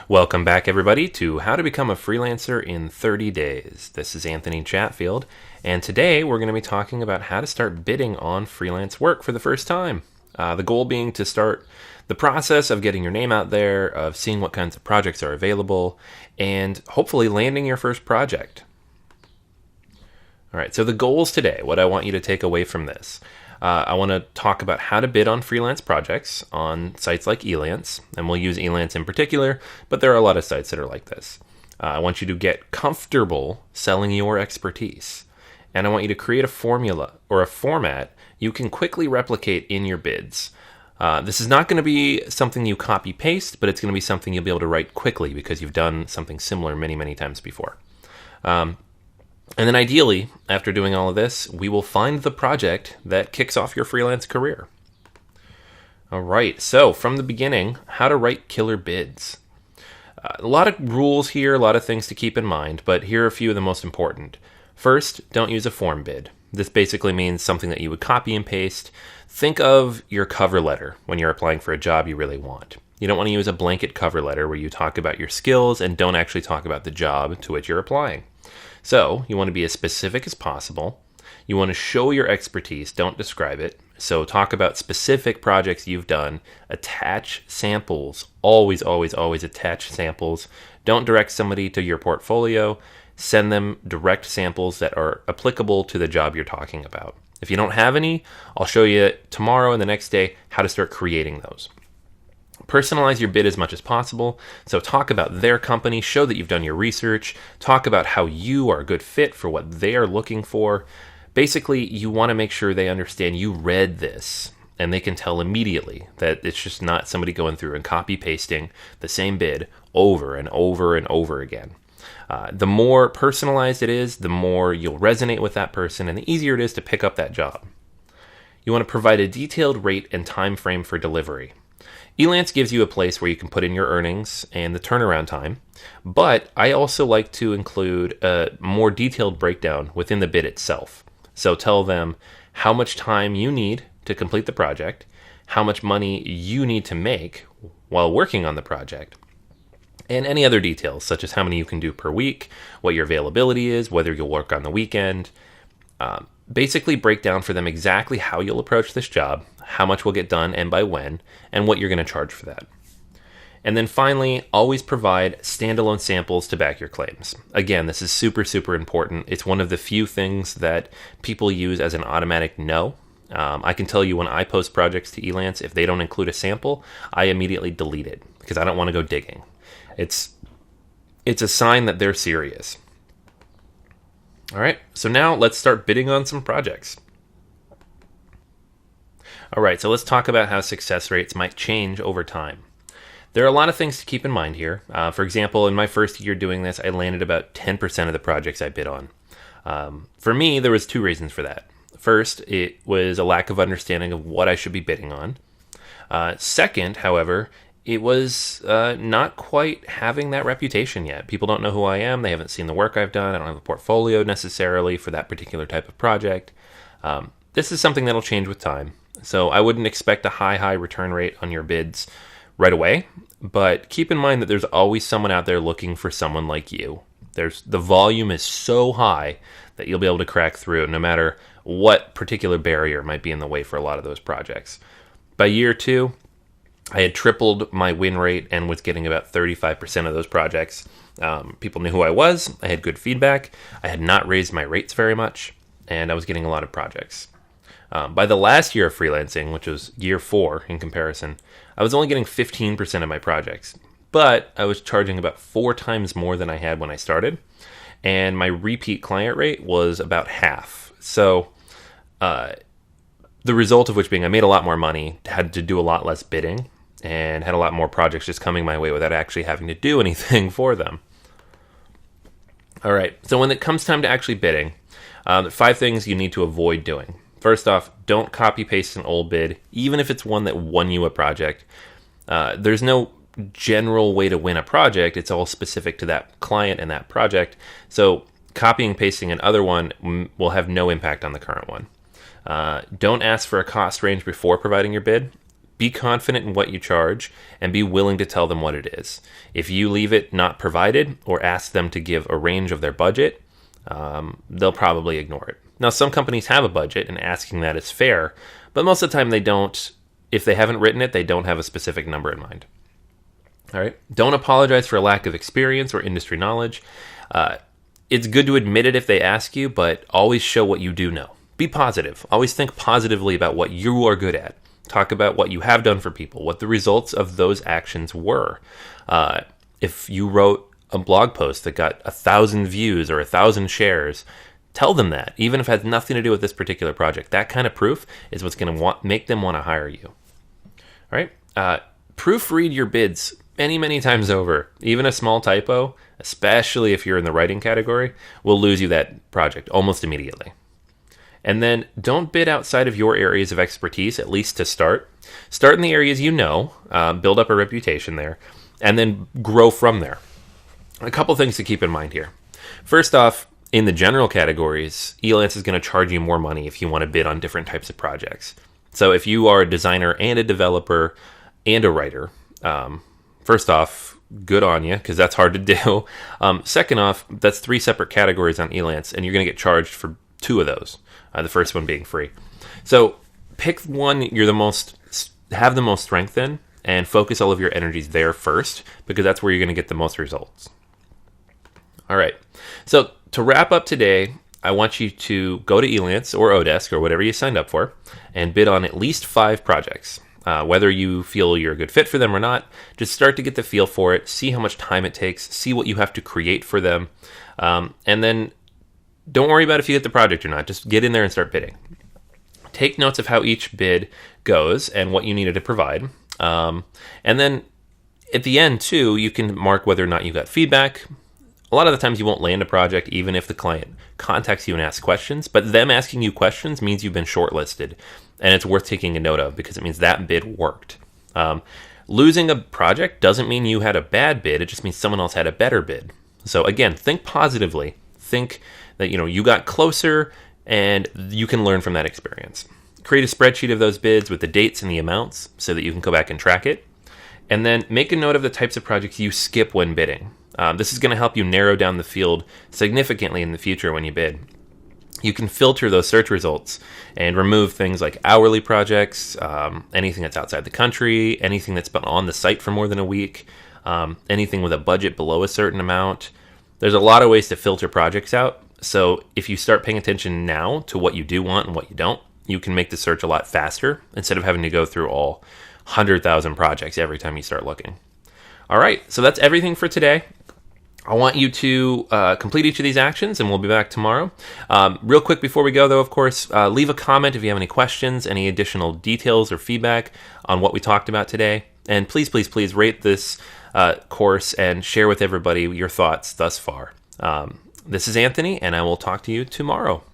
Welcome back, everybody, to How to Become a Freelancer in 30 Days. This is Anthony Chatfield, and today we're going to be talking about how to start bidding on freelance work for the first time. The goal being to start the process of getting your name out there, of seeing what kinds of projects are available, and hopefully landing your first project. All right, so the goals today, what I want you to take away from this. I want to talk about how to bid on freelance projects on sites like Elance, and we'll use Elance in particular, but there are a lot of sites that are like this. I want you to get comfortable selling your expertise, and I want you to create a formula or a format you can quickly replicate in your bids. This is not going to be something you copy-paste, but it's going to be something you'll be able to write quickly because you've done something similar many, many times before. And then ideally, after doing all of this, we will find the project that kicks off your freelance career. All right, so from the beginning, how to write killer bids. A lot of rules here, a lot of things to keep in mind, but here are a few of the most important. First, don't use a form bid. This basically means something that you would copy and paste. Think of your cover letter when you're applying for a job you really want. You don't want to use a blanket cover letter where you talk about your skills and don't actually talk about the job to which you're applying. So you want to be as specific as possible. You want to show your expertise, don't describe it. So talk about specific projects you've done. Attach samples. Always, always, always attach samples. Don't direct somebody to your portfolio. Send them direct samples that are applicable to the job you're talking about. If you don't have any, I'll show you tomorrow and the next day how to start creating those. Personalize your bid as much as possible. So talk about their company, show that you've done your research, talk about how you are a good fit for what they are looking for. Basically, you want to make sure they understand you read this and they can tell immediately that it's just not somebody going through and copy pasting the same bid over and over and over again. The more personalized it is, the more you'll resonate with that person and the easier it is to pick up that job. You want to provide a detailed rate and time frame for delivery. Elance gives you a place where you can put in your earnings and the turnaround time, but I also like to include a more detailed breakdown within the bid itself. So tell them how much time you need to complete the project, how much money you need to make while working on the project, and any other details such as how many you can do per week, what your availability is, whether you'll work on the weekend. Basically break down for them exactly how you'll approach this job, how much will get done and by when, and what you're going to charge for that. And then finally, always provide standalone samples to back your claims. Again, this is super, super important. It's one of the few things that people use as an automatic no. I can tell you when I post projects to Elance, if they don't include a sample, I immediately delete it because I don't want to go digging. It's a sign that they're serious. All right, so now let's start bidding on some projects. All right, so let's talk about how success rates might change over time. There are a lot of things to keep in mind here. For example, in my first year doing this, I landed about 10% of the projects I bid on. For me, there was two reasons for that. First, it was a lack of understanding of what I should be bidding on. Second, however, it was not quite having that reputation yet. People don't know who I am. They haven't seen the work I've done. I don't have a portfolio necessarily for that particular type of project. This is something that'll change with time. So I wouldn't expect a high return rate on your bids right away. But keep in mind that there's always someone out there looking for someone like you. The volume is so high that you'll be able to crack through no matter what particular barrier might be in the way for a lot of those projects. By year 2, I had tripled my win rate and was getting about 35% of those projects. People knew who I was. I had good feedback. I had not raised my rates very much, and I was getting a lot of projects. By the last year of freelancing, which was year 4 in comparison, I was only getting 15% of my projects, but I was charging about 4 times more than I had when I started, and my repeat client rate was about half. So the result of which being I made a lot more money, had to do a lot less bidding, and had a lot more projects just coming my way without actually having to do anything for them. All right, so when it comes time to actually bidding, 5 things you need to avoid doing. First off, don't copy paste an old bid, even if it's one that won you a project. There's no general way to win a project. It's all specific to that client and that project. So copying and pasting another one will have no impact on the current one. Don't ask for a cost range before providing your bid. Be confident in what you charge and be willing to tell them what it is. If you leave it not provided or ask them to give a range of their budget, they'll probably ignore it. Now, some companies have a budget, and asking that is fair, but most of the time they don't. If they haven't written it, they don't have a specific number in mind. All right. Don't apologize for a lack of experience or industry knowledge. It's good to admit it if they ask you, but always show what you do know. Be positive. Always think positively about what you are good at. Talk about what you have done for people, what the results of those actions were. If you wrote a blog post that got 1,000 views or 1,000 shares, tell them that, even if it has nothing to do with this particular project. That kind of proof is what's going to make them want to hire you. All right. Proofread your bids many times over. Even a small typo, especially if you're in the writing category, will lose you that project almost immediately. And then don't bid outside of your areas of expertise, at least to start. Start in the areas you know, build up a reputation there, and then grow from there. A couple things to keep in mind here. First off, in the general categories, Elance is going to charge you more money if you want to bid on different types of projects. So if you are a designer and a developer and a writer, first off, good on you, because that's hard to do. Second off, that's 3 separate categories on Elance, and you're going to get charged for 2 of those. The first one being free. So pick one you're have the most strength in, and focus all of your energies there first, because that's where you're going to get the most results. All right. So to wrap up today, I want you to go to Elance or Odesk or whatever you signed up for and bid on at least 5 projects. Whether you feel you're a good fit for them or not, just start to get the feel for it, see how much time it takes, see what you have to create for them, and then don't worry about if you get the project or not. Just get in there and start bidding. Take notes of how each bid goes and what you needed to provide. And then at the end, too, you can mark whether or not you got feedback. A lot of the times you won't land a project even if the client contacts you and asks questions, but them asking you questions means you've been shortlisted, and it's worth taking a note of because it means that bid worked. Losing a project doesn't mean you had a bad bid. It just means someone else had a better bid. So again, think positively. Think that you got closer and you can learn from that experience. Create a spreadsheet of those bids with the dates and the amounts so that you can go back and track it. And then make a note of the types of projects you skip when bidding. This is going to help you narrow down the field significantly in the future when you bid. You can filter those search results and remove things like hourly projects, anything that's outside the country, anything that's been on the site for more than a week, anything with a budget below a certain amount. There's a lot of ways to filter projects out. So if you start paying attention now to what you do want and what you don't, you can make the search a lot faster instead of having to go through all 100,000 projects every time you start looking. All right, so that's everything for today. I want you to complete each of these actions, and we'll be back tomorrow. Real quick before we go, though, of course, leave a comment if you have any questions, any additional details or feedback on what we talked about today. And please rate this course and share with everybody your thoughts thus far. This is Anthony, and I will talk to you tomorrow.